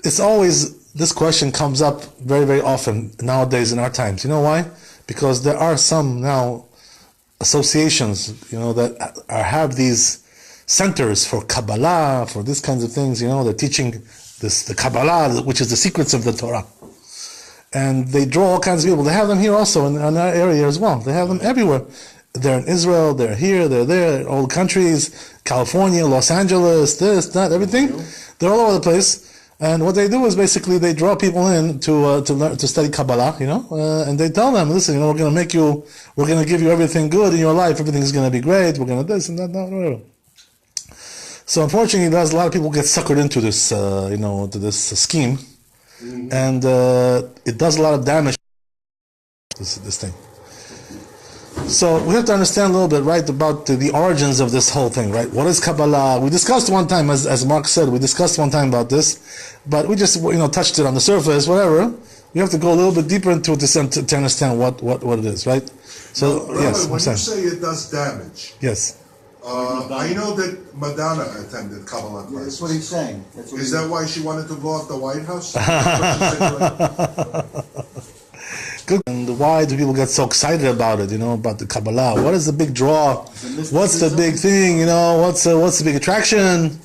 It's always, this question comes up very, very often nowadays in our times. You know why? Because there are some now associations, that have these centers for Kabbalah, for these kinds of things. They're teaching the Kabbalah, which is the secrets of the Torah. And they draw all kinds of people. They have them here also in our area as well. They have them everywhere. They're in Israel, they're here, they're there, all countries, California, Los Angeles, this, that, everything. They're all over the place. And what they do is basically they draw people in to learn, to study Kabbalah, and they tell them, listen, we're going to give you everything good in your life, everything's going to be great, we're going to this and that, whatever. So unfortunately, a lot of people get suckered into this, to this scheme, and it does a lot of damage. This thing. So we have to understand a little bit, right, about the origins of this whole thing, right? What is Kabbalah? We discussed one time, as Mark said, we discussed one time about this, but we just touched it on the surface, whatever. We have to go a little bit deeper into this to understand what it is, right? So Rabbi, yes, when you say it does damage, yes. I know that Madonna attended Kabbalah classes. That's what he's saying. Is that why she wanted to blow up the White House? Good. And why do people get so excited about it? About the Kabbalah. What is the big draw? What's the big thing? What's the big attraction?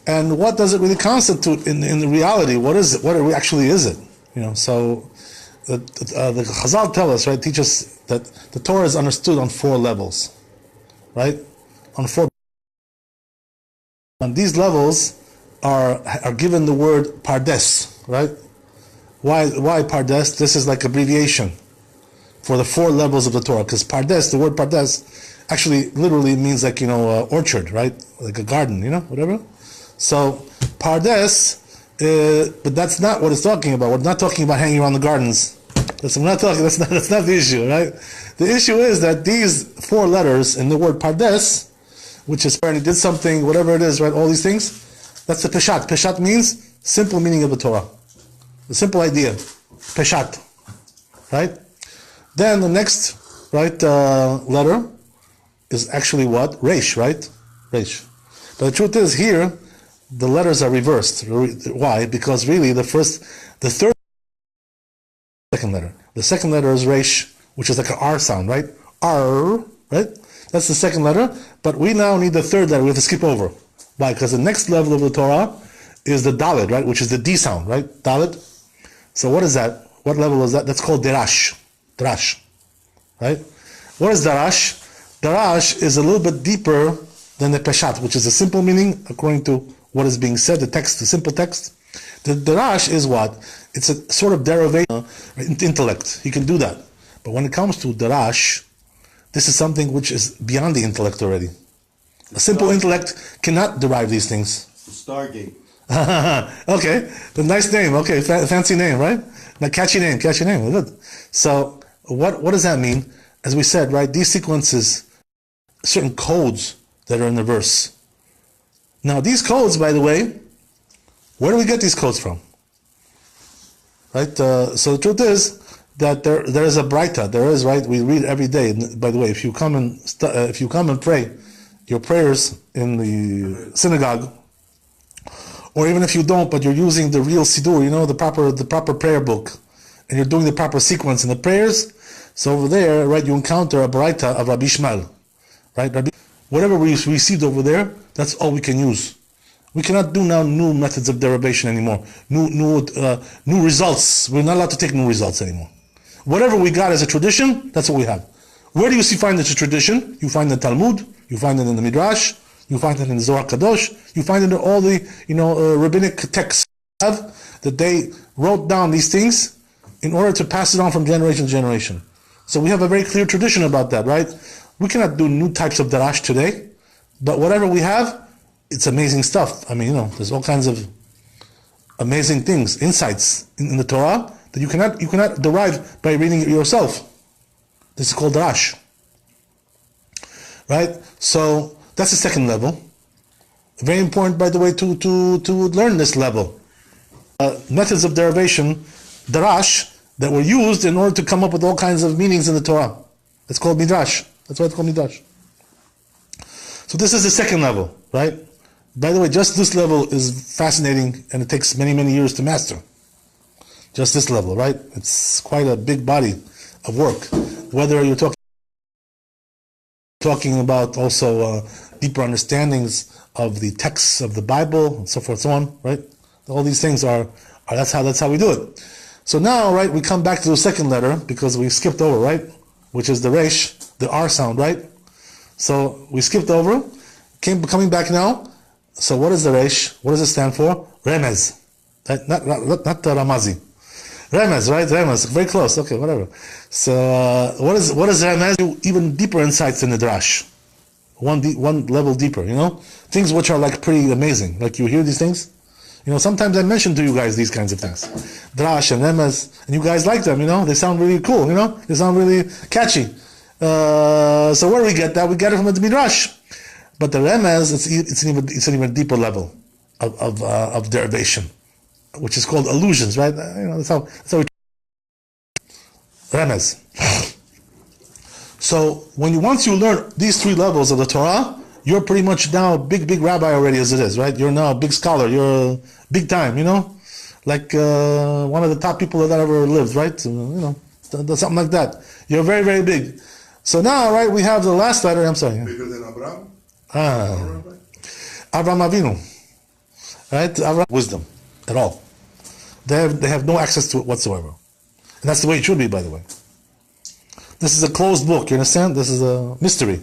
And what does it really constitute in the reality? What is it? What actually is it? So the Chazal tell us, right? Teach us that the Torah is understood on 4 levels, right? On 4. And these levels are given the word pardes, right? Why pardes? This is like abbreviation for the 4 levels of the Torah. Because pardes, the word pardes, actually literally means like orchard, right? Like a garden, whatever. So pardes, but that's not what it's talking about. We're not talking about hanging around the gardens. That's not the issue, right? The issue is that these 4 letters in the word pardes, which is apparently did something, whatever it is, right? All these things. That's the peshat. Peshat means simple meaning of the Torah. The simple idea, peshat, right? Then the next, right, letter is actually what? Resh, right? Resh. But the truth is here, the letters are reversed. Why? Because really the second letter. The second letter is Resh, which is like an R sound, right? R, right? That's the second letter. But we now need the third letter. We have to skip over. Why? Because the next level of the Torah is the Dalet, right? Which is the D sound, right? Dalet. So what is that? What level is that? That's called Darash. Darash. Right? What is Darash? Darash is a little bit deeper than the Peshat, which is a simple meaning according to what is being said, the text, the simple text. The Darash is what? It's a sort of derivation, intellect. He can do that. But when it comes to Darash, this is something which is beyond the intellect already. A simple intellect cannot derive these things. Stargate. Okay, the nice name. Okay, fancy name, right? Now, catchy name. Good. So, what does that mean? As we said, right? These sequences, certain codes that are in the verse. Now, these codes, by the way, where do we get these codes from? Right. So the truth is that there is a braita. There is, right. We read every day. By the way, if you come and pray your prayers in the synagogue, or even if you don't, but you're using the real Siddur, the proper prayer book, and you're doing the proper sequence in the prayers, so over there, right, you encounter a baraita of Rabbi Ishmael, right? Whatever we received over there, that's all we can use. We cannot do now new methods of derivation anymore, new results. We're not allowed to take new results anymore. Whatever we got as a tradition, that's what we have. Where do you find this tradition? You find it in the Talmud, you find it in the Midrash, you find it in the Zohar Kadosh. You find it in all the rabbinic texts that they wrote down these things in order to pass it on from generation to generation. So we have a very clear tradition about that, right? We cannot do new types of darash today, but whatever we have, it's amazing stuff. I mean, there's all kinds of amazing things, insights in the Torah that you cannot derive by reading it yourself. This is called darash, right? So that's the second level. Very important, by the way, to learn this level. Methods of derivation, darash, that were used in order to come up with all kinds of meanings in the Torah. It's called midrash. That's why it's called midrash. So this is the second level, right? By the way, just this level is fascinating, and it takes many, many years to master. Just this level, right? It's quite a big body of work. Whether you're talking about also deeper understandings of the texts of the Bible and so forth, so on, right? All these things are that's how we do it. So now, right, we come back to the second letter because we skipped over, right? Which is the resh, the R sound, right? So we skipped over, coming back now. So what is the resh? What does it stand for? Remez. Not the Ramazi. Remez, right? Remez. Very close. Okay, whatever. So what is Remez? Even deeper insights in the drash. One level deeper, things which are like pretty amazing. Like you hear these things, sometimes I mention to you guys these kinds of things, drash and remez, and you guys like them. They sound really cool. They sound really catchy. So where do we get that? We get it from the midrash. But the remez, it's an even deeper level of derivation, which is called allusions, right? That's how we remez. So once you learn these three levels of the Torah, you're pretty much now a big rabbi already as it is, right? You're now a big scholar. You're big time, like one of the top people that ever lived, right? Something like that. You're very, very big. So now, right, we have the last letter. I'm sorry. Bigger than Abraham? Abraham Avinu, right? Abraham, wisdom at all. They have no access to it whatsoever, and that's the way it should be, by the way. This is a closed book, you understand? This is a mystery,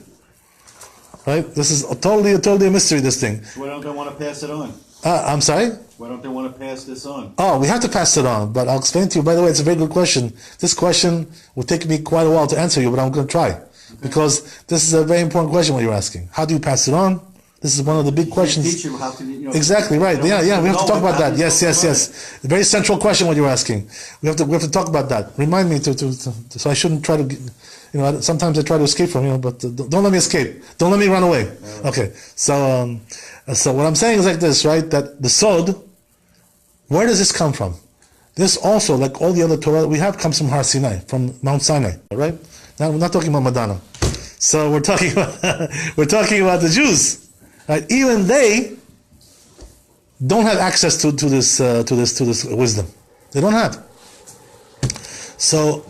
right? This is totally a mystery, this thing. Why don't they want to pass it on? I'm sorry? Why don't they want to pass this on? Oh, we have to pass it on, but I'll explain to you. By the way, it's a very good question. This question will take me quite a while to answer you, but I'm going to try. Okay. Because this is a very important question what you're asking. How do you pass it on? This is one of the big questions. Teach him how to, Exactly, right. Yeah, we have to talk about that. Yes. A very central question what you're asking. We have to talk about that. Remind me to so I shouldn't try to, sometimes I try to escape from you, but don't let me escape. Don't let me run away. Okay. So what I'm saying is like this, right? That the Sod, where does this come from? This also, like all the other Torah we have, comes from Har Sinai, from Mount Sinai, right? Now we're not talking about Madonna. So we're talking about the Jews. Right? Even they don't have access to this wisdom. They don't have. So,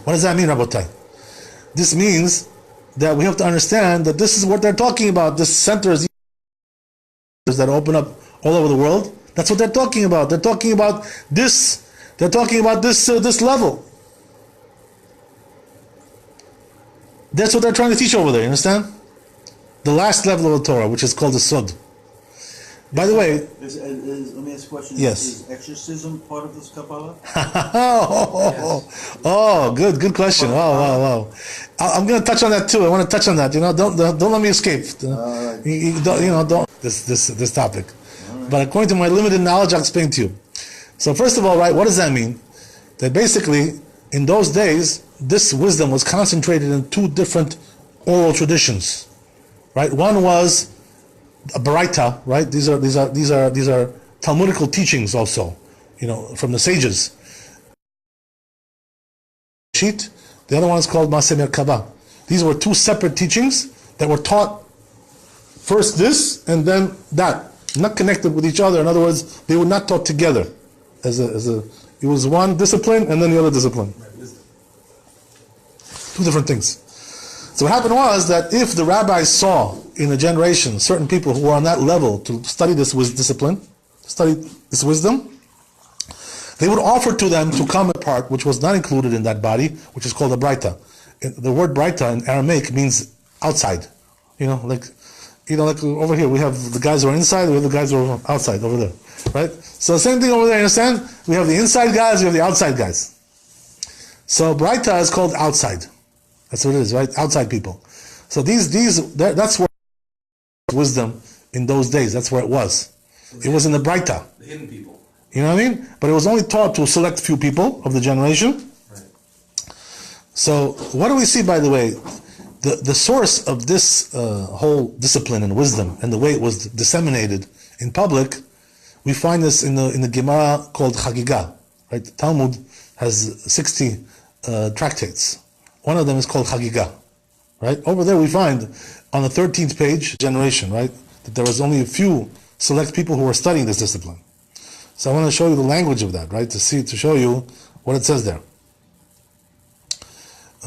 what does that mean, Rabotai? This means that we have to understand that this is what they're talking about. This centers that open up all over the world. That's what they're talking about. They're talking about this. They're talking about this level. That's what they're trying to teach over there. You understand? The last level of the Torah, which is called the Sod. By the way, let me ask a question. Yes. Is exorcism part of this Kabbalah? Good question. Wow. I'm going to touch on that too. I want to touch on that. Don't let me escape. Don't this topic. Right. But according to my limited knowledge, I'll explain to you. So first of all, right, what does that mean? That basically, in those days, this wisdom was concentrated in two different oral traditions. Right, one was a baraita. Right, these are Talmudical teachings also, from the sages. The other one is called Maaseh Merkava. These were two separate teachings that were taught. First this and then that, not connected with each other. In other words, they were not taught together. It was one discipline and then the other discipline. Two different things. So what happened was that if the rabbis saw in a generation certain people who were on that level to study this discipline, study this wisdom, they would offer to them to come a part which was not included in that body, which is called a braita. The word braita in Aramaic means outside. Like over here we have the guys who are inside, we have the guys who are outside over there, right? So the same thing over there. You understand? We have the inside guys, we have the outside guys. So braita is called outside. That's what it is, right? Outside people. So that's where wisdom in those days. That's where it was. It was in the Braita. The hidden people. You know what I mean? But it was only taught to a select few people of the generation. Right. So what do we see, by the way? The source of this whole discipline and wisdom and the way it was disseminated in public, we find this in the Gemara called Chagigah. Right? The Talmud has 60 tractates. One of them is called Chagigah, right? Over there we find on the 13th page, generation, right? that there was only a few select people who were studying this discipline. So I want to show you the language of that, right? To show you what it says there.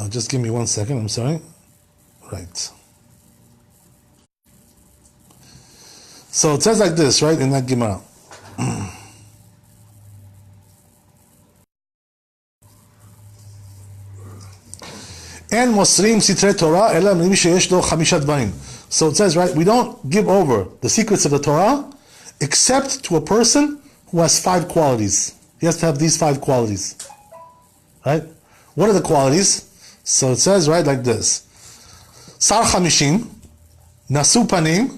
Just give me 1 second. I'm sorry. Right. So it says like this, right, in that Gemara. En mosrim sitre Torah ela mi sheyesh lo chamisha dvarim. So it says, right, we don't give over the secrets of the Torah except to a person who has 5 qualities. He has to have these 5 qualities. Right? What are the qualities? So it says, right, like this. Sar chamishim, nasu panim,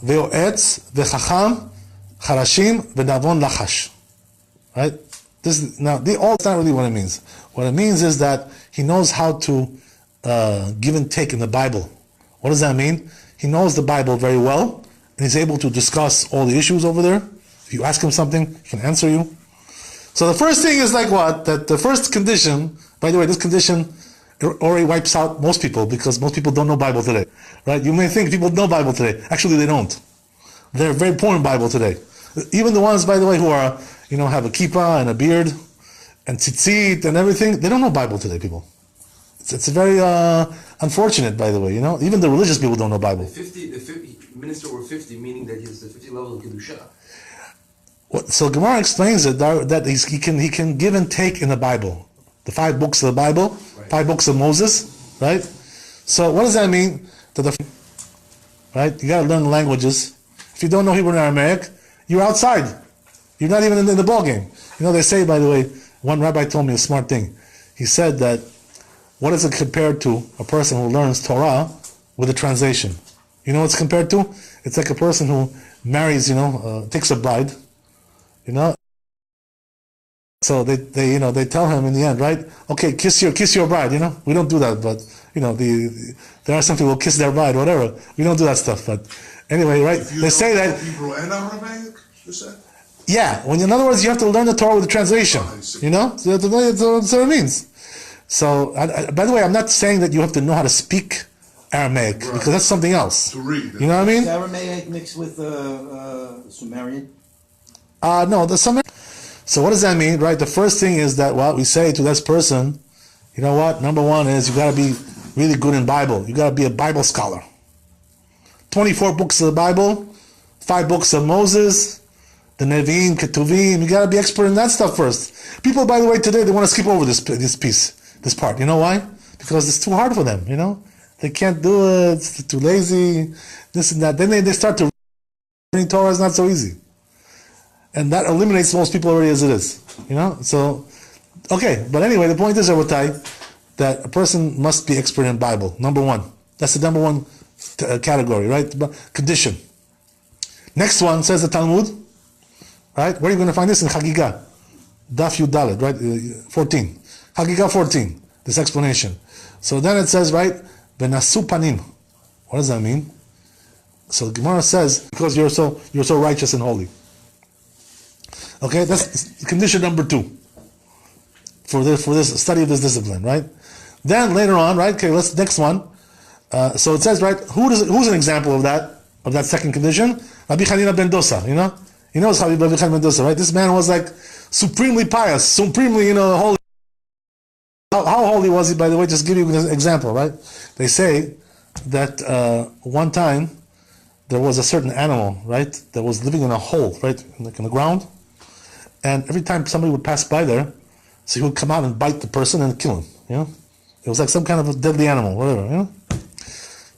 ve'oetz, ve'chacham, charashim, ve'navon lachash. Right? This now, that's not really what it means. What it means is that he knows how to give and take in the Bible. What does that mean? He knows the Bible very well, and he's able to discuss all the issues over there. If you ask him something, he can answer you. So the first thing is like what? That the first condition, by the way, this condition already wipes out most people, because most people don't know Bible today. Right? You may think people know Bible today. Actually, they don't. They're very poor in Bible today. Even the ones, by the way, who are, have a kippah and a beard and tzitzit and everything, they don't know Bible today, people. It's very unfortunate, by the way. Even the religious people don't know Bible. The 50 minister over 50, meaning that he has the 50 level of kedusha. So Gemara explains it that he can give and take in the Bible, the 5 books of the Bible, right. 5 books of Moses, right? So what does that mean? Right? You got to learn the languages. If you don't know Hebrew and Aramaic, you're outside. You're not even in the ball game. They say, by the way, one rabbi told me a smart thing. He said that, what is it compared to a person who learns Torah with a translation? You know what it's compared to? It's like a person who marries, takes a bride, So they tell him in the end, right? Okay, kiss your bride, We don't do that, but, there are some people who kiss their bride, whatever. We don't do that stuff, but anyway, right? They say that... Hebrew and Aramaic, you said? Yeah, in other words, you have to learn the Torah with the translation. So you have to know that's what it means. So, by the way, I'm not saying that you have to know how to speak Aramaic, right, because that's something else. To read. You know what I mean? Is Aramaic mixed with Sumerian? No, the Sumerian. So what does that mean, right? The first thing is that we say to this person, you know what? Number one is you got to be really good in Bible. You got to be a Bible scholar. 24 books of the Bible, 5 books of Moses, the Nevi'im, Ketuvim. You got to be expert in that stuff first. People, by the way, today they want to skip over this part. You know why? Because it's too hard for them. They can't do it. It's too lazy. This and that. Then they start to reading Torah is not so easy, and that eliminates most people already as it is. So okay. But anyway, the point is, Rabotai, that a person must be expert in Bible. Number one. That's the number one category, right? Condition. Next one says the Talmud, right? Where are you going to find this? In Chagigah, Daf Yud Dalet, right? 14. Chagigah 14. This explanation. So then it says, right? V'nasu panim. What does that mean? So the Gemara says, because you're so righteous and holy. Okay, that's condition number 2 for this study of this discipline, right? Then later on, right? Okay, let's next one. So it says, right? Who's an example of that second condition? Rabbi Chanina ben Dosa. He knows Rabbi Chanina ben Dosa, right? This man was like supremely pious, supremely holy. How holy was he, by the way? Just give you an example, right? They say that one time there was a certain animal, right, that was living in a hole, right, like in the ground, and every time somebody would pass by there, so he would come out and bite the person and kill him. It was like some kind of a deadly animal, whatever.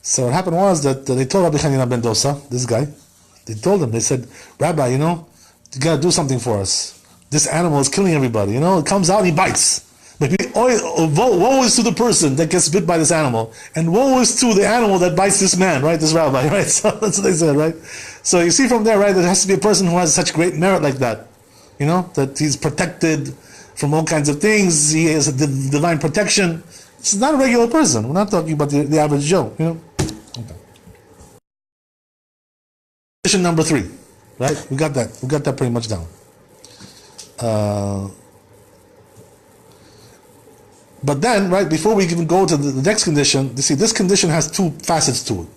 So what happened was that they told Rabbi Chanina ben Dosa, this guy, they told him, they said, Rabbi, you got to do something for us. This animal is killing everybody. It comes out and he bites. But woe is to the person that gets bit by this animal, and woe is to the animal that bites this man, right? This rabbi, right? So that's what they said, right? So you see from there, right? There has to be a person who has such great merit like that, that he's protected from all kinds of things. He has a divine protection. It's not a regular person. We're not talking about the average Joe, Okay. Condition number 3, right? We got that. We got that pretty much down. But then, right, before we even go to the next condition, you see, this condition has 2 facets to it.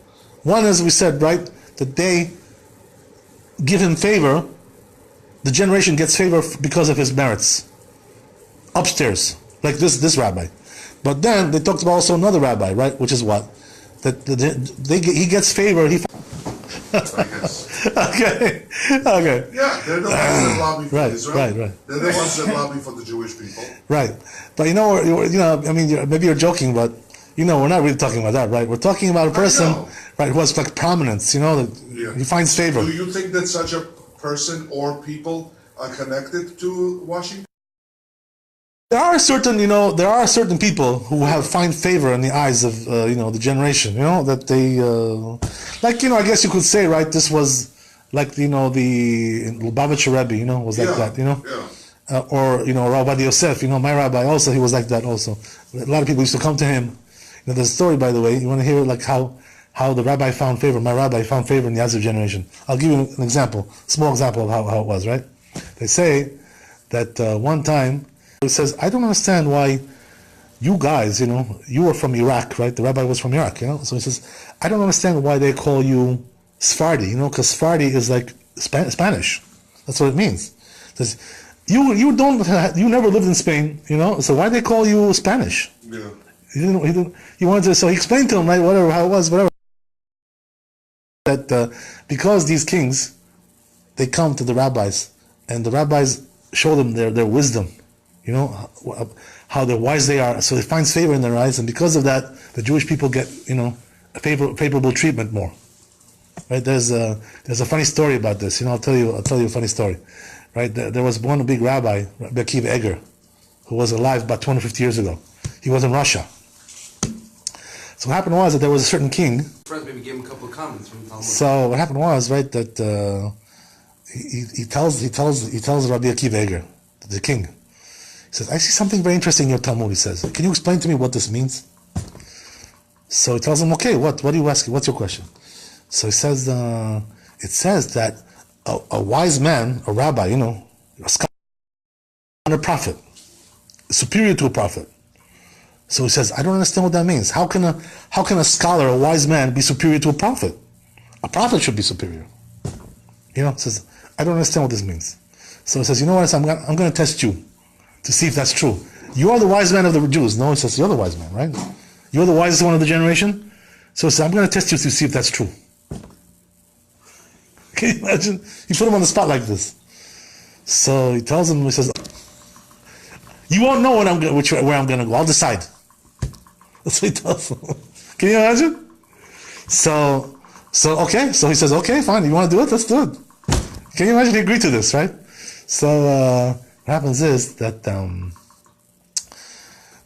One is, we said, right, that they give him favor, the generation gets favor because of his merits. Upstairs, like this rabbi. But then they talked about also another rabbi, right? Which is what? He gets favor. I guess. Okay. Yeah, they're the ones that lobby for Israel. Right. They're the ones that lobby for the Jewish people. Right. But I mean, maybe you're joking, but we're not really talking about that, right? We're talking about a person, right, who has like prominence, that he finds favor. Do you think that such a person or people are connected to Washington? There are certain people who find favor in the eyes of the generation. That they I guess you could say, right. This was like the Lubavitcher Rebbe, was like that. Or Rabbi Yosef. My rabbi also, he was like that also. A lot of people used to come to him. There's a story, by the way. You want to hear like how the rabbi found favor? My rabbi found favor in the eyes of generation. I'll give you an example, small example of how it was. Right. They say that one time. He says, I don't understand why you guys, you were from Iraq, right? The rabbi was from Iraq, So he says, I don't understand why they call you Sephardi, because Sephardi is like Spanish. That's what it means. He says, you never lived in Spain, so why they call you Spanish? Yeah. He wanted to, so he explained to him, right, how it was, whatever. That because these kings, they come to the rabbis, and the rabbis show them their wisdom. How wise they are, so it finds favor in their eyes, and because of that, the Jewish people get, a favorable treatment more. Right? There's a funny story about this. I'll tell you a funny story. Right? There was one big rabbi, Rabbi Akiva Eger, who was alive about 250 years ago. He was in Russia. So what happened was that there was a certain king. Friends maybe gave him a couple of comments from Talmud. So what happened was, right, that he tells Rabbi Akiva Eger, the king. He says, I see something very interesting in your Talmud, he says. Can you explain to me what this means? So he tells him, okay, what are you asking? What's your question? So he says, it says that a wise man, a rabbi, a scholar, a prophet, superior to a prophet. So he says, I don't understand what that means. How can a scholar, a wise man, be superior to a prophet? A prophet should be superior. He says, I don't understand what this means. So he says, you know what? I'm going to test you to see if that's true. You are the wise man of the Jews. No, he says, you're the wise man, right? You're the wisest one of the generation. So he says, I'm going to test you to see if that's true. Can you imagine? You put him on the spot like this. So he tells him, he says, you won't know where I'm going to go. I'll decide. That's what he tells him. Can you imagine? So okay. So he says, okay, fine. You want to do it? Let's do it. Can you imagine? He agreed to this, right? So, what happens is that the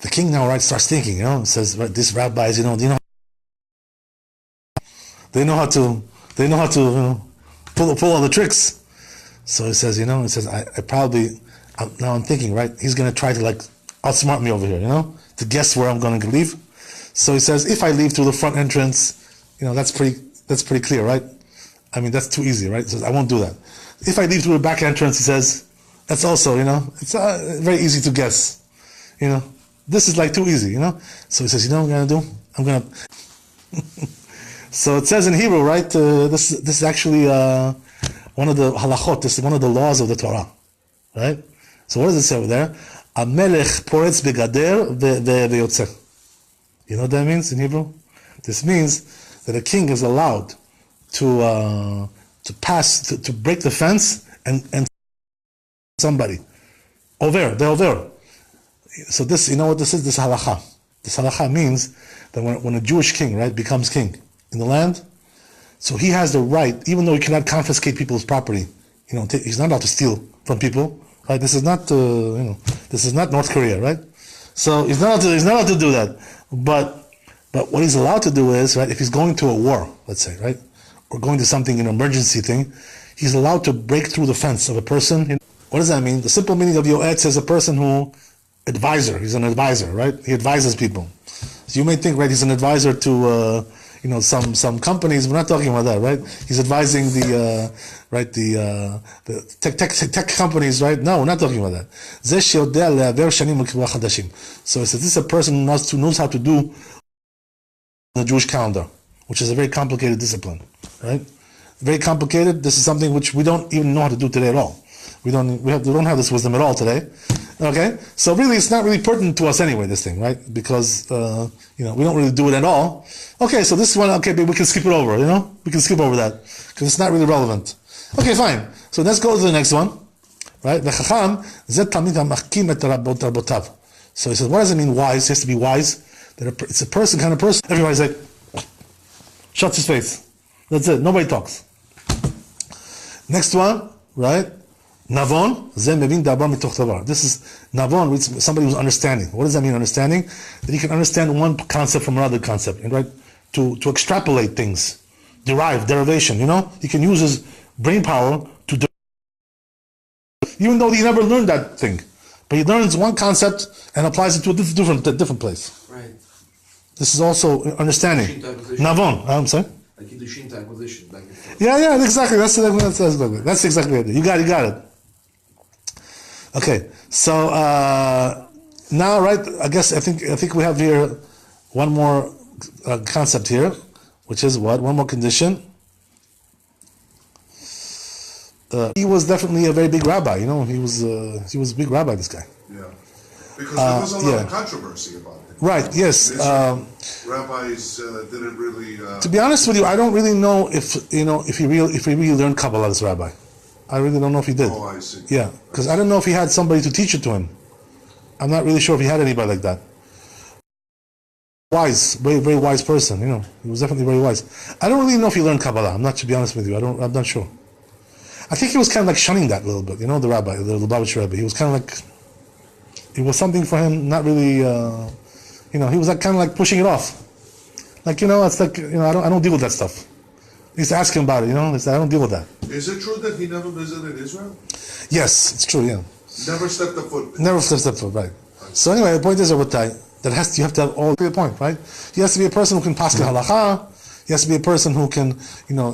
king now, right, starts thinking, says, right, these rabbis, they know how to pull all the tricks. So he says, I'm thinking, right, he's going to try to like outsmart me over here, to guess where I'm going to leave. So he says, if I leave through the front entrance, that's pretty clear, right? I mean, that's too easy, right? He says, I won't do that. If I leave through the back entrance, he says, that's also, it's very easy to guess. This is like too easy, So he says, what I'm going to do? I'm going to... So it says in Hebrew, right? This is actually one of the halachot. This is one of the laws of the Torah, right? So what does it say over there? Amelech poretz begader ve'yotzeh. You know what that means in Hebrew? This means that a king is allowed to break the fence and somebody. Over. So this, what this is? This halacha. This halacha means that when a Jewish king, right, becomes king in the land, so he has the right, even though he cannot confiscate people's property, he's not allowed to steal from people, right? This is not, this is not North Korea, right? So he's not allowed to do that. But what he's allowed to do is, right, if he's going to a war, let's say, right, or going to something, an emergency thing, he's allowed to break through the fence of a person. What does that mean? The simple meaning of yoetz is a person who, advisor. He's an advisor, right? He advises people. So you may think, right, he's an advisor to, some companies. We're not talking about that, right? He's advising the tech companies, right? No, we're not talking about that. So this is a person who knows how to do the Jewish calendar, which is a very complicated discipline, right? very complicated. This is something which we don't even know how to do today at all. We don't have this wisdom at all today. Okay, so really, it's not really pertinent to us anyway. This thing, right? Because we don't really do it at all. Okay, so this one, okay, but we can skip it over. We can skip over that because it's not really relevant. Okay, fine. So let's go to the next one, right? So he says, what does it mean wise? He has to be wise. It's a kind of person. Everybody's like, shuts his face. That's it. Nobody talks. Next one, right? Navon, this is Navon, somebody who's understanding. What does that mean, understanding? That he can understand one concept from another concept, and right? To extrapolate things, derivation, He can use his brain power to even though he never learned that thing. But he learns one concept and applies it to a different place. Right. This is also understanding. Navon, I'm sorry? Like you do shin type position back and forth. Yeah, exactly. That's exactly it. You got it. Okay, so now, right? I think we have here one more concept here, which is what? One more condition. He was definitely a very big rabbi. He was a big rabbi. This guy. Yeah, because there was a lot of controversy about it. Right. Yes. Rabbis didn't really. To be honest with you, I don't really know if he really learned Kabbalah as rabbi. I really don't know if he did. Oh, I see. Yeah, because I don't know if he had somebody to teach it to him. I'm not really sure if he had anybody like that. Wise, very, very wise person. He was definitely very wise. I don't really know if he learned Kabbalah. To be honest with you, I'm not sure. I think he was kind of like shunning that a little bit. The rabbi, the Lubavitcher Rebbe. He was kind of like, it was something for him. Not really. He was like kind of like pushing it off. Like it's like I don't deal with that stuff. He used to ask him about it. He said, I don't deal with that. Is it true that he never visited Israel? Yes, it's true. Yeah. Never stepped a foot. Never stepped a foot. Right. So anyway, the point is, Rabbi, you have to have all the point, right? He has to be a person who can pass the halacha. He has to be a person who can,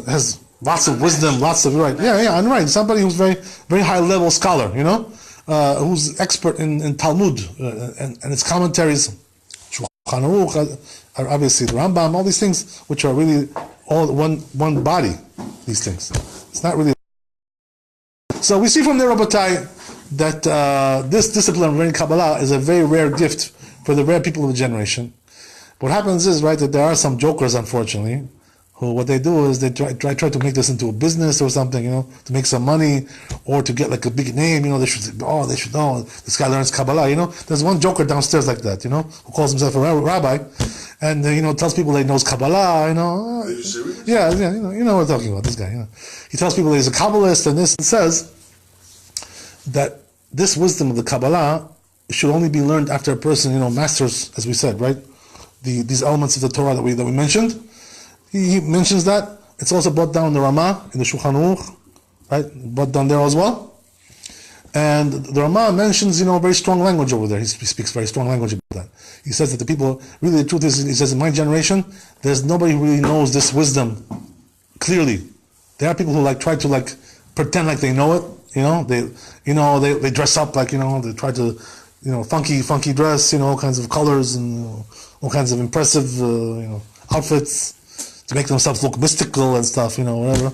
has lots of wisdom, lots of right. Yeah, and right. Somebody who's very, very high level scholar. Who's expert in Talmud and its commentaries. Obviously the Rambam, all these things which are really all one body, these things. It's not really. So we see from there, Rabbatai, that this discipline of learning Kabbalah is a very rare gift for the rare people of the generation. What happens is, right, that there are some jokers, unfortunately, who what they do is they try to make this into a business or something, to make some money or to get like a big name. They should know this guy learns Kabbalah. There's one joker downstairs like that, who calls himself a rabbi, and tells people that he knows Kabbalah. Are you serious? Yeah, you know what I'm talking about. This guy, he tells people that he's a Kabbalist, and this says that this wisdom of the Kabbalah should only be learned after a person, masters, as we said, right, these elements of the Torah that we mentioned. He mentions that. It's also brought down in the Ramah, in the Shulchan Aruch, right? Brought down there as well. And the Ramah mentions, very strong language over there. He speaks very strong language about that. He says that the people, really the truth is, he says, in my generation, there's nobody who really knows this wisdom clearly. There are people who try to pretend like they know it. They dress up like, they try to, funky dress, all kinds of colors and all kinds of impressive, outfits, to make themselves look mystical and stuff, whatever.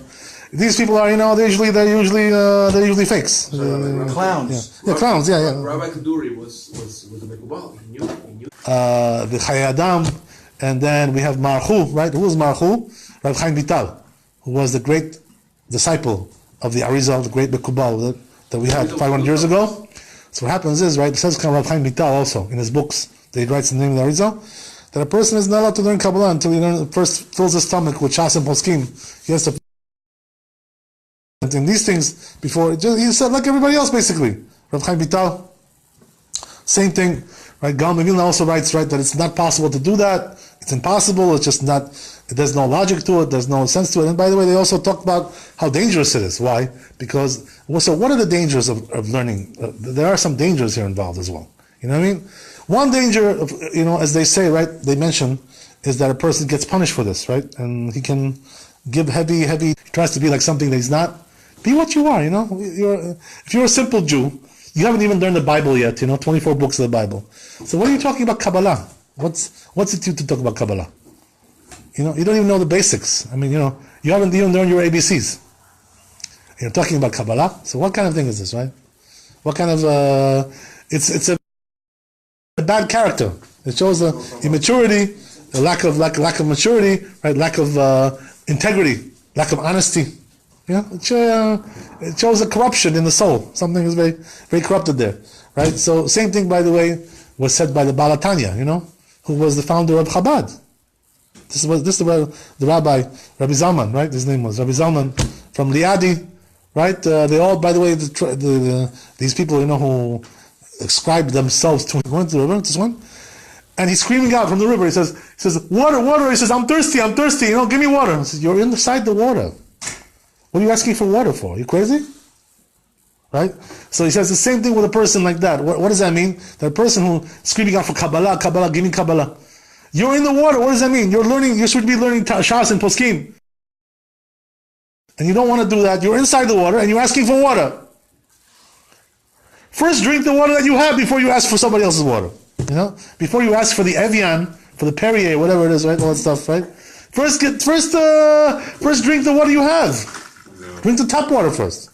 These people are, they're usually fakes. Clowns. Yeah, clowns. Yeah. Rabbi Kaduri was a Mekubal. He knew. The Chayei Adam, and then we have Marchu, right? Who was Marchu? Rabbi Chaim Vital, who was the great disciple of the Arizal, the great Mekubal that we had 500 years ago. So what happens is, right? It says Rabbi Chaim Vital also in his books that he writes in the name of the Arizal, that a person is not allowed to learn Kabbalah until he first fills his stomach with Shas and Poskim. He has to. And these things before, he said like everybody else basically. Rav Chaim Vital, same thing, right? Gaon Vilna also writes, right, that it's not possible to do that. It's impossible. It's just not. There's no logic to it. There's no sense to it. And by the way, they also talk about how dangerous it is. Why? Because so what are the dangers of learning? There are some dangers here involved as well. You know what I mean? One danger, as they say, right? They mention is that a person gets punished for this, right? And he can give heavy. He tries to be like something that he's not. Be what you are, if you're a simple Jew, you haven't even learned the Bible yet, 24 books of the Bible. So what are you talking about Kabbalah? What's it to talk about Kabbalah? You don't even know the basics. I mean, you haven't even learned your ABCs. You're talking about Kabbalah. So what kind of thing is this, right? What kind of it's a bad character. It shows the immaturity, the lack of maturity, right? Lack of integrity, lack of honesty. It shows a corruption in the soul. Something is very, very corrupted there, right? So same thing, by the way, was said by the Baal Tanya, who was the founder of Chabad. This is the Rabbi Zalman, right? His name was Rabbi Zalman from Liadi, right? They all, by the way, these people, who ascribe themselves to the river, this one, and he's screaming out from the river. He says, water, water. He says, I'm thirsty. Give me water. He says, you're inside the water. What are you asking for water for? Are you crazy? Right? So he says the same thing with a person like that. What does that mean? That a person who's screaming out for Kabbalah, Kabbalah, give me Kabbalah. You're in the water. What does that mean? You should be learning Shas and Poskim. And you don't want to do that. You're inside the water and you're asking for water. First drink the water that you have before you ask for somebody else's water. Before you ask for the Evian, for the Perrier, whatever it is, right? All that stuff, right? First drink the water you have. Drink the tap water first.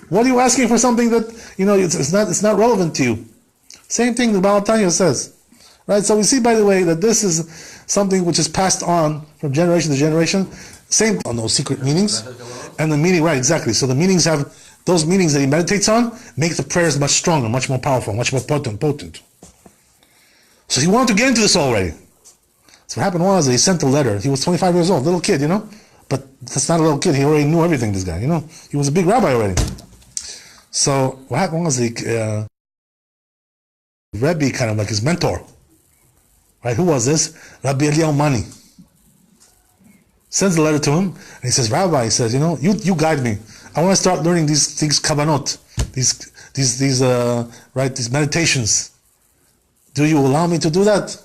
What are you asking for something that it's not relevant to you? Same thing the Baal Tanya says, right? So we see, by the way, that this is something which is passed on from generation to generation. Same on those secret meanings, and the meaning, right? Exactly. So the meanings have those meanings that he meditates on make the prayers much stronger, much more powerful, much more potent. So he wanted to get into this already. So what happened was that he sent a letter. He was 25 years old, little kid, But that's not a little kid. He already knew everything, this guy, He was a big rabbi already. So what happened was Rabbi, kind of like his mentor, right? Who was this? Rabbi Eliyahu Mani. Sends a letter to him, and he says, Rabbi, he says, you guide me. I want to start learning these kabbanot, these meditations. Do you allow me to do that?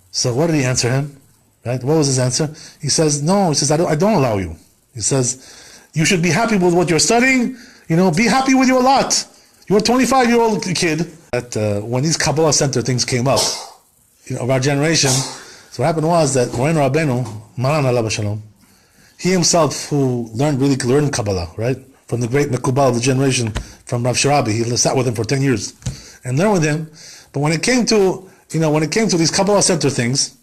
So what did he answer him? Right? What was his answer? He says, no. He says, I don't allow you. He says, you should be happy with what you're studying. Be happy with your lot. You're a 25-year-old kid. That when these Kabbalah Center things came up, of our generation, so what happened was that Moren Rabbeinu, Maran Alav Shalom, he himself who learned Kabbalah, right? From the great Mekubal of the generation, from Rav Sharabi. He sat with him for 10 years and learned with him. But when it came to these Kabbalah Center things,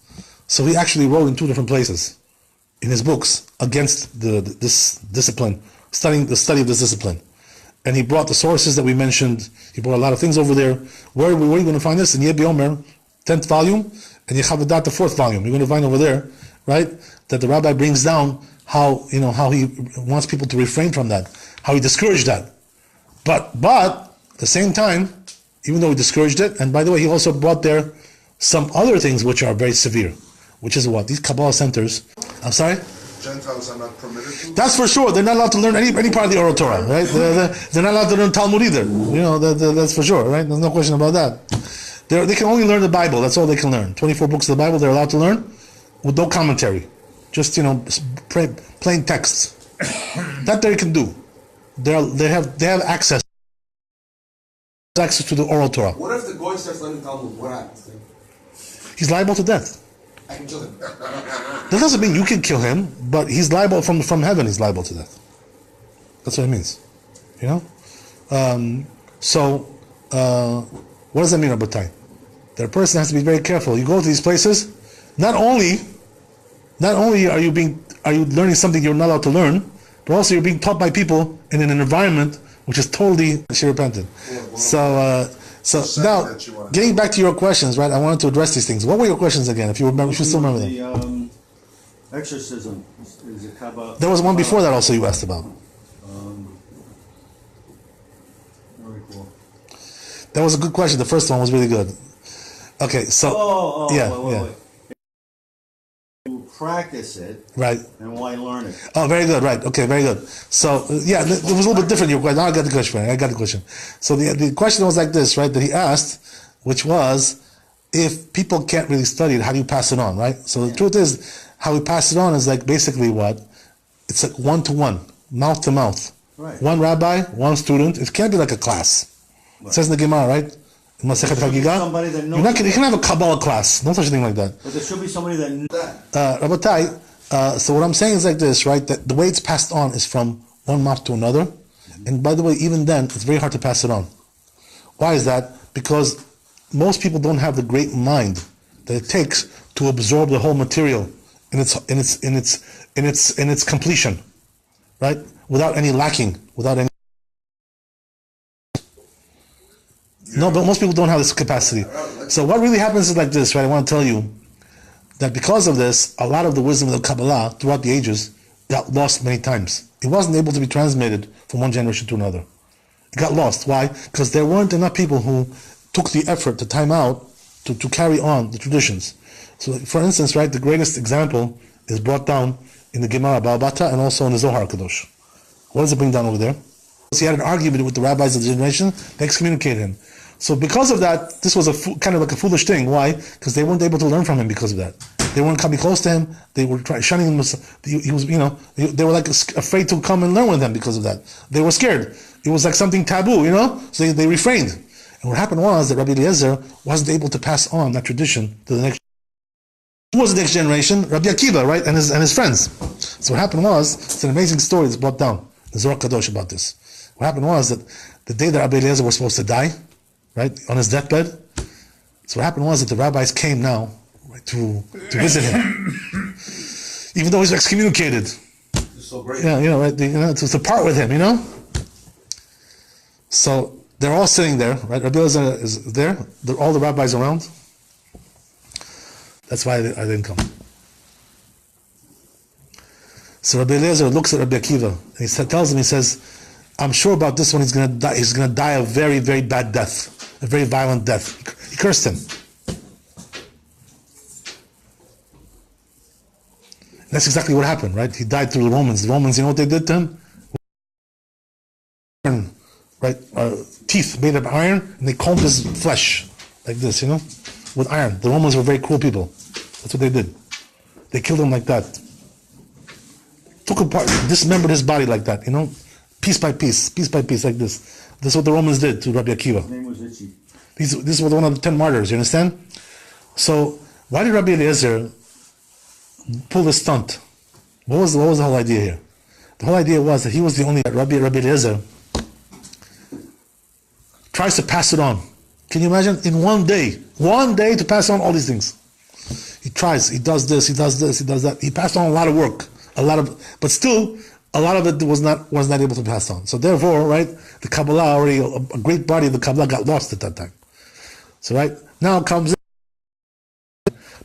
so he actually wrote in two different places in his books against this discipline, the study of this discipline. And he brought the sources that we mentioned. He brought a lot of things over there. Where are you going to find this? In Yebi Omer, 10th volume, and Yechavedat, the 4th volume. You're going to find over there, right, that the rabbi brings down how he wants people to refrain from that, how he discouraged that. But at the same time, even though he discouraged it, and by the way, he also brought there some other things which are very severe, which is what? These Kabbalah centers. I'm sorry? Gentiles are not permitted to? That's for sure. They're not allowed to learn any part of the Oral Torah, right? They're not allowed to learn Talmud either. That's for sure, right? There's no question about that. They can only learn the Bible. That's all they can learn. 24 books of the Bible they're allowed to learn with no commentary. Just, plain texts. That they can do. They have access to the Oral Torah. What if the goy starts learning Talmud? What happens? He's liable to death. I can kill him. That doesn't mean you can kill him, but he's liable from heaven. He's liable to death. That's what it means. What does that mean, Rabbi? That a person has to be very careful. You go to these places, not only are you learning something you're not allowed to learn, but also you're being taught by people in an environment which is totally repentant. So now, getting back to your questions, right? I wanted to address these things. What were your questions again? If you remember, if you still remember them. The exorcism is a Kabbalah. There was one before that also you asked about. Very cool. That was a good question. The first one was really good. Okay, so wait. You practice it, right? And why learn it? Oh, very good. Right. Okay, very good. So it was a little bit different. Your question. Now I got the question. So the question was like this, right? That he asked, which was, if people can't really study it, how do you pass it on, right? So the truth is, how we pass it on is like basically what? It's like one-to-one, mouth-to-mouth. Right. One rabbi, one student. It can't be like a class. Right. It says in the Gemara, right? Masechet Chagiga. Somebody that knows. You can have a Kabbalah class, no such thing like that. But there should be somebody that knows that. Rabbatai, so what I'm saying is like this, right? That the way it's passed on is from one mouth to another. And by the way, even then, it's very hard to pass it on. Why is that? Because most people don't have the great mind that it takes to absorb the whole material in its completion, right? Without any lacking, without any. No, but most people don't have this capacity. So what really happens is like this, right? I want to tell you that because of this, a lot of the wisdom of the Kabbalah throughout the ages got lost many times. It wasn't able to be transmitted from one generation to another. It got lost. Why? Because there weren't enough people who took the effort to time out to carry on the traditions. So, for instance, right, the greatest example is brought down in the Gemara Ba'abata and also in the Zohar Kadosh. What does it bring down over there? He had an argument with the rabbis of the generation. They excommunicated him. So because of that, this was kind of like a foolish thing. Why? Because they weren't able to learn from him because of that. They weren't coming close to him. They were shunning him. He was, they were like afraid to come and learn with him because of that. They were scared. It was like something taboo, So they refrained. And what happened was that Rabbi Eliezer wasn't able to pass on that tradition to the next. Who was the next generation? Rabbi Akiva, right, and his friends. So what happened was, it's an amazing story that's brought down the Zohar Kadosh about this. What happened was that the day that Rabbi Eliezer was supposed to die, right, on his deathbed. So what happened was that the rabbis came now, right, to visit him, even though he's excommunicated. So great. Yeah, right, to part with him, So they're all sitting there, right? Rabbi Eliezer is there. All the rabbis around. That's why I didn't come. So Rabbi Eliezer looks at Rabbi Akiva and he tells him, he says, I'm sure about this one, he's going to die. He's going to die a very, very bad death, a very violent death. He cursed him. And that's exactly what happened, right? He died through the Romans. The Romans, you know what they did to him? Iron, right? Teeth made of iron, and they combed his flesh like this, with iron. The Romans were very cruel people. That's what they did. They killed him like that. Took apart, dismembered his body like that, piece by piece, like this. This is what the Romans did to Rabbi Akiva. His name was Itchy. This was one of the 10 martyrs, you understand? So, why did Rabbi Eliezer pull this stunt? What was the whole idea here? The whole idea was that he was the only Rabbi Eliezer tries to pass it on. Can you imagine? In one day to pass on all these things. He tries, he does this, he does that. He passed on a lot of work, but still, a lot of it was not able to pass on. So therefore, right, the Kabbalah already, a great body of the Kabbalah got lost at that time. So right, now comes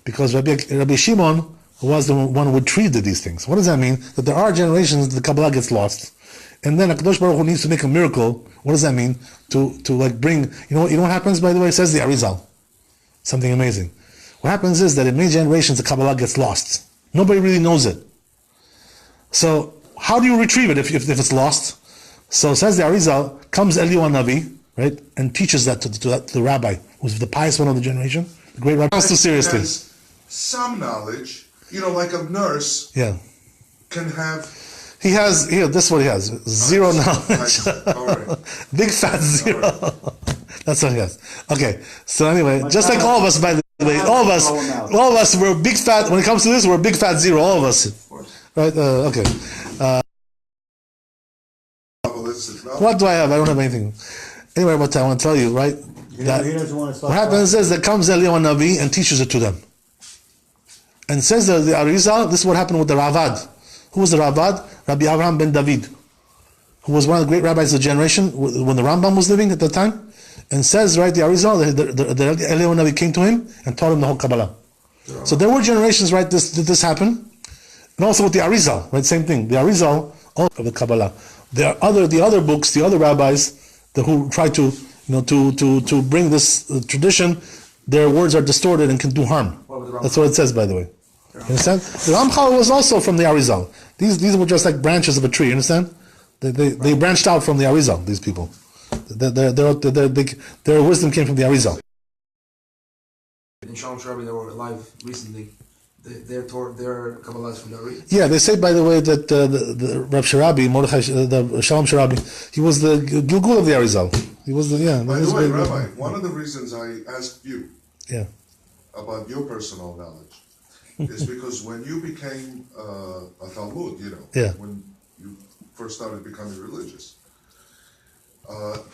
because Rabbi Shimon was the one who retrieved these things. What does that mean? That there are generations the Kabbalah gets lost. And then HaKadosh Baruch Hu needs to make a miracle. What does that mean? To like bring, you know what happens, by the way? It says the Arizal. Something amazing. What happens is that in many generations the Kabbalah gets lost. Nobody really knows it. So how do you retrieve it if it's lost? So says the Arizal, comes Eliyahu Navi, right, and teaches that to the rabbi, who's the pious one of the generation, the great rabbi. Not too seriously. Has some knowledge, like a nurse can have. He has, this is what he has, zero knowledge. All right. Big fat zero. Right. That's what he has. Okay, so anyway, just like all of us, by the way, all of us, we're big fat, when it comes to this, we're big fat zero, all of us. Right, okay. What do I have? I don't have anything. Anyway, what I want to tell you, right, that what happens is that comes Eliyahu Navi and teaches it to them. And says the Arizal, this is what happened with the Ravad. Who was the Ravad? Rabbi Avraham ben David, who was one of the great rabbis of the generation when the Rambam was living at the time. And says, right, the Arizal, the Eliyahu Navi came to him and taught him the whole Kabbalah. So there were generations, right, this happened. And also with the Arizal, right, same thing. The Arizal of the Kabbalah. The other books, the other rabbis who try to bring this tradition, their words are distorted and can do harm. That's what it says, by the way. You understand? The Ramchal was also from the Arizal. These were just like branches of a tree. You understand? They branched out from the Arizal. These people, their wisdom came from the Arizal. In Shalom Sharabi, they were alive recently. Their Kabbalah is from the Ari. Yeah, they say, by the way, that the Rav Sharabi, Mordechai, the Shalom Sharabi, he was the Gilgul of the Arizal. He was the yeah. By he was the way, a great Rabbi, rabbi. one of the reasons I asked you Yeah. about your personal knowledge is because when you became a Talmud, Yeah. when you first started becoming religious,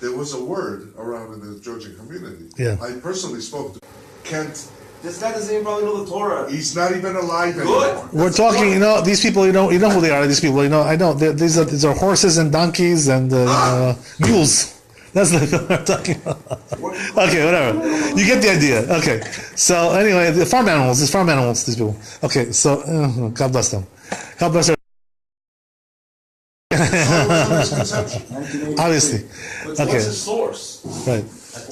there was a word around in the judging community. Yeah. I personally spoke to Kent. This guy doesn't even probably know the Torah. He's not even alive anymore. We're talking, these people, you know who they are. These people, I know. These are horses and donkeys and mules. That's what we're talking about. Okay, whatever. You get the idea. Okay. So anyway, the farm animals. These farm animals. These people. Okay. So God bless them. God bless them. Misconception. Obviously. What's Okay. his source? Right.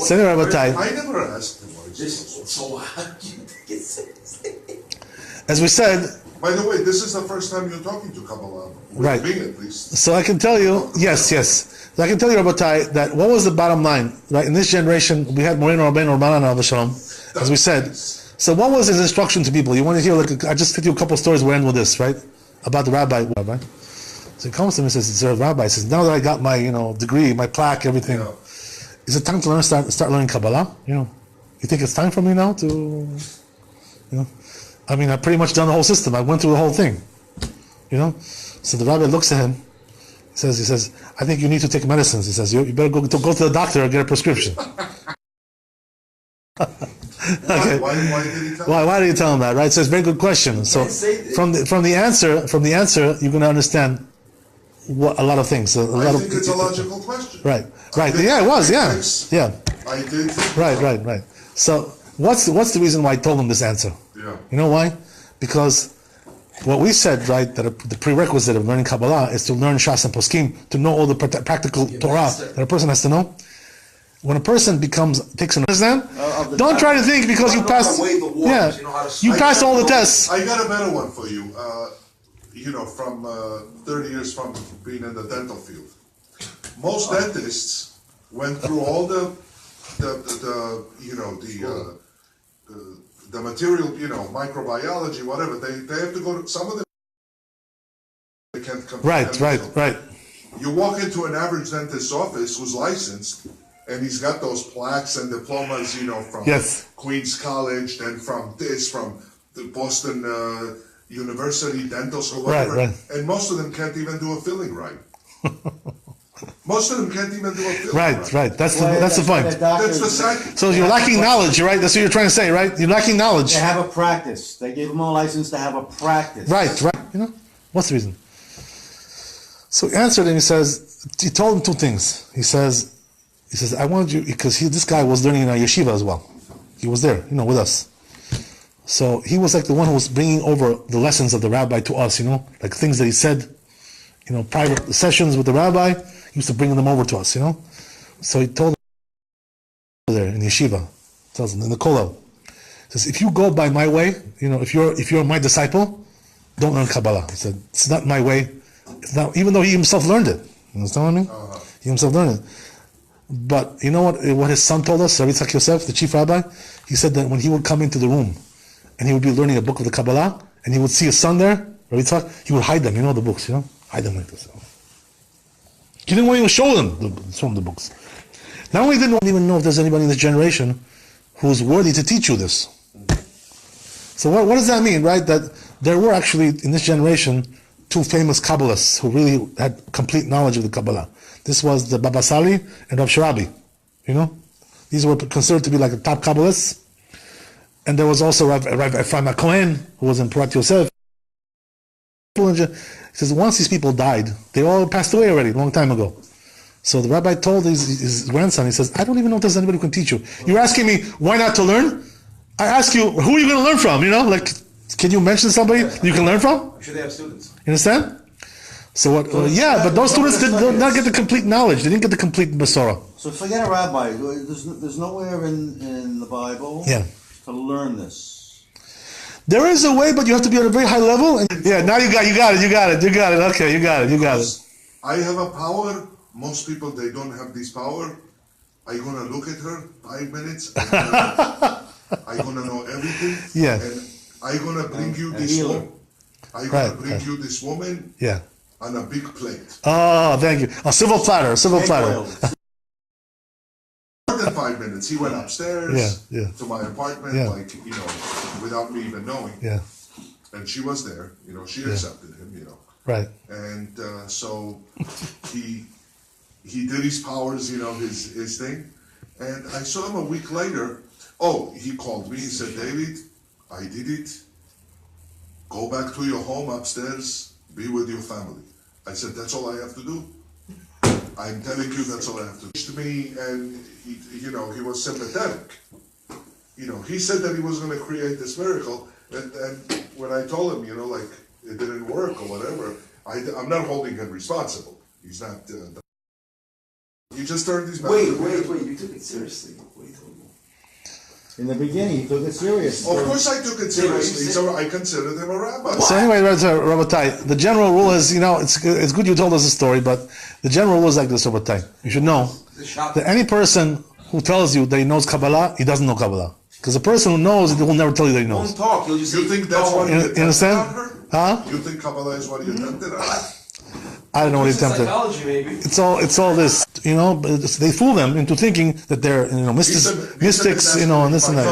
So anyway, Rabbi Tai, I never asked him what he said. So how do you take it seriously? as we said, By the way, this is the first time you're talking to Kabbalah. With Right. me, at least. so I can tell you, yes. So I can tell you, Rabbi Tai, that what was the bottom line, right? In this generation, we had Moreno Rabbeinu Rabbanan Alav Shalom, as we said. So what was his instruction to people? You want to hear, I just tell you a couple of stories, we'll end with this, right? About the rabbi. So he comes to me and says, "Sir, Rabbi," he says, "now that I got my, degree, my plaque, everything, Yeah. is it time to start learning Kabbalah? You think it's time for me now to, I mean, I've pretty much done the whole system. I went through the whole thing, So the rabbi looks at him. He says, "I think you need to take medicines." He says, "You better go to the doctor and get a prescription." Okay. Why did he tell Why did you tell him that? Right. So it's a very good question. So from the answer, you're going to understand a lot of things. I think it's a logical question. Right. Yeah, it was. Yeah. I did. Right. So what's the reason why I told him this answer? Yeah. You know why? Because what we said, right, that the prerequisite of learning Kabbalah is to learn Shas and Poskim, to know all the practical Torah that a person has to know. When a person takes an understand, don't try to think because you passed. You passed all the tests. I got a better one for you. From 30 years from being in the dental field, most dentists went through all the material, microbiology, whatever. They have to go to some of them. They can't come. Right. You walk into an average dentist's office who's licensed, and he's got those plaques and diplomas, from Yes. Queens College, then from the Boston University Dental School, whatever. Right. And most of them can't even do a filling right. Most of them can't even do a filling right. Right. That's the point. That's the second. So you're lacking knowledge, right? That's what you're trying to say, right? You're lacking knowledge. They have a practice. They gave them a license to have a practice. Right. What's the reason? So he answered and he told him two things. He says, I wanted you, because this guy was learning in our yeshiva as well. He was there, with us. So he was like the one who was bringing over the lessons of the rabbi to us, like things that he said, private sessions with the rabbi, he used to bring them over to us, So he told them there in yeshiva, tells them in the kollel, says, if you go by my way, if you're my disciple, don't learn Kabbalah. He said, it's not my way. It's not, even though he himself learned it. You understand what I mean? He himself learned it. But you know what his son told us, Rabbi Yitzhak Yosef, the chief rabbi? He said that when he would come into the room and he would be learning a book of the Kabbalah and he would see his son there, Rabbi Yitzhak, he would hide them, the books, hide them like this. He didn't want to show them the books. Not only didn't even know if there's anybody in this generation who's worthy to teach you this. So what does that mean, right? That there were actually, in this generation, two famous Kabbalists who really had complete knowledge of the Kabbalah. This was the Baba Sali and Rav Sharabi. These were considered to be like the top Kabbalists. And there was also Rav Ephraim Cohen, who was in Purat Yosef. He says, once these people died, they all passed away already, a long time ago. So the rabbi told his grandson, he says, I don't even know if there's anybody who can teach you. You're asking me, why not to learn? I ask you, who are you going to learn from? Can you mention somebody you can learn from? I'm sure they have students. You understand? So what? But those students did not get the complete knowledge. They didn't get the complete Masorah. So forget a rabbi. There's nowhere in the Bible to learn this. There is a way, but you have to be at a very high level. And now you got it. Okay, you got it. I have a power. Most people, they don't have this power. I'm going to look at her 5 minutes. I'm going to know everything. Yeah. And I'm going to bring you this woman. I'm going to bring you this woman. Yeah. On a big plate. Oh, thank you. A silver platter. minutes. He went upstairs to my apartment, without me even knowing. Yeah. And she was there, she accepted him, Right. And so he did his powers, his thing. And I saw him a week later. Oh, he called me. He said, David, I did it. Go back to your home upstairs. Be with your family. I said, that's all I have to do. I'm telling you, that's all I have to do. To me, and he was sympathetic. He said that he was going to create this miracle. And when I told him, it didn't work or whatever, I'm not holding him responsible. He's not. He just turned his back. Wait! You took it seriously. What are you talking about? In the beginning, he took it serious. Of course, I took it seriously. So I considered him a rabbi. So anyway, Rabbi, the general rule is, it's good you told us the story, but the general rule is like this, Rabbi. You should know that any person who tells you that he knows Kabbalah, he doesn't know Kabbalah. Because the person who knows it will never tell you that he knows. Don't talk. You'll just you think that's what he attempted understand? on her? Huh? You think Kabbalah is what he attempted on her? I don't know what he attempted. Psychology, maybe. It's all this, they fool them into thinking that they're, mystics, and this and that.